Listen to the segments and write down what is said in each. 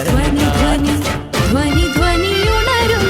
സ്വന്തക്കാരൻ ധ്വനി ധ്വനിയുണരും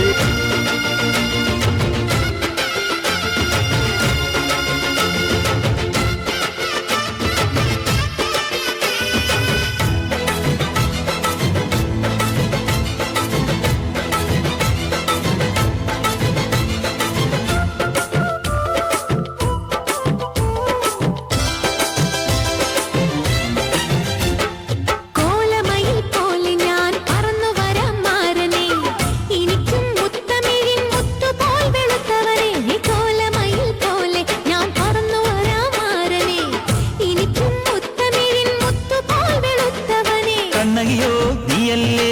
കണ്ണകിയോ നീയല്ലേ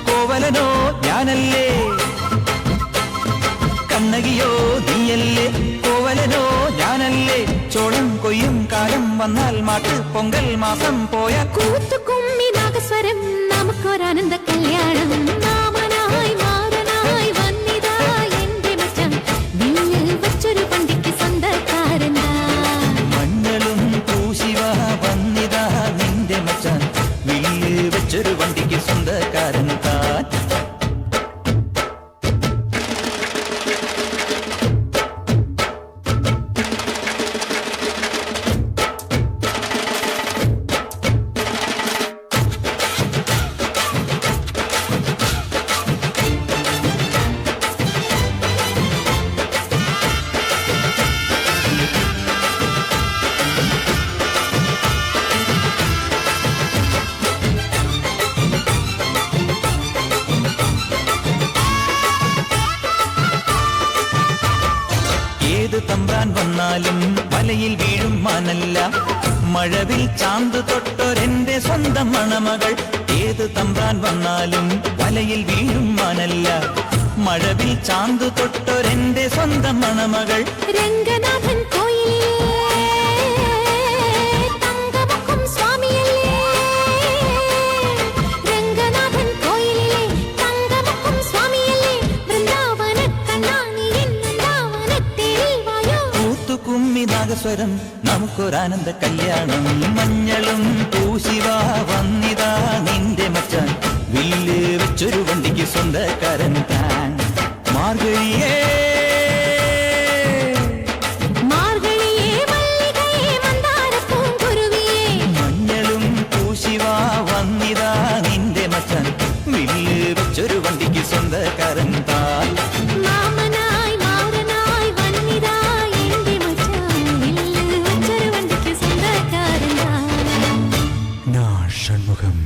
കോവലനോ ഞാനല്ലേ കണ്ണകിയോ നീയല്ലേ കോവലനോ ഞാനല്ലേ ചോളം കൊയ്യും കാലം വന്നാൽ മാട്ട് പൊങ്കൽ മാസം പോയ കൂത്തുകുമ്മി നാഗസ്വരം നമുക്കൊരാനന്ദ കല്യാണം മാമനായി മാറനായി വന്നിതാ എന്റെ മച്ചൻ വില്ലിൽ വച്ചൊരു പണ്ടിക്ക് സ്വന്തക്കാരനാ മഞ്ഞളും പൂശിവ വന്നിതാ നിന്റെ മച്ചാൻ വില്ല് വെച്ചൊരു വണ്ടിക്ക് സ്വന്തക്കാരൻ താൻ തമ്പ്രാൻ വന്നാലും വലയിൽ വീഴും മാനല്ല മഴവിൽ ചാന്ത് തൊട്ടൊരെന്റെ സ്വന്തം മണമകൾ ഏത് തമ്പ്രാൻ വന്നാലും വലയിൽ വീഴും മാനല്ല മഴവിൽ ചാന്ത് തൊട്ടൊരെന്റെ സ്വന്തം മണമകൾ രംഗനാഥൻ നാഗസ്വരം നമുക്കൊരാനന്ദ കല്യാണം മഞ്ഞളും പൂശിവ വന്നിതാ നിന്റെ മച്ചാൻ വില്ല് വെച്ചൊരു വണ്ടിക്ക് സ്വന്തക്കാരൻ താൻ മാർഗഴിയേ മഞ്ഞളും പൂശിവ വന്നിതാ നിന്റെ മച്ചാൻ വില്ല് വെച്ചൊരു വണ്ടിക്ക് സ്വന്തക്കാരൻ താൻ ഷൺമുഖം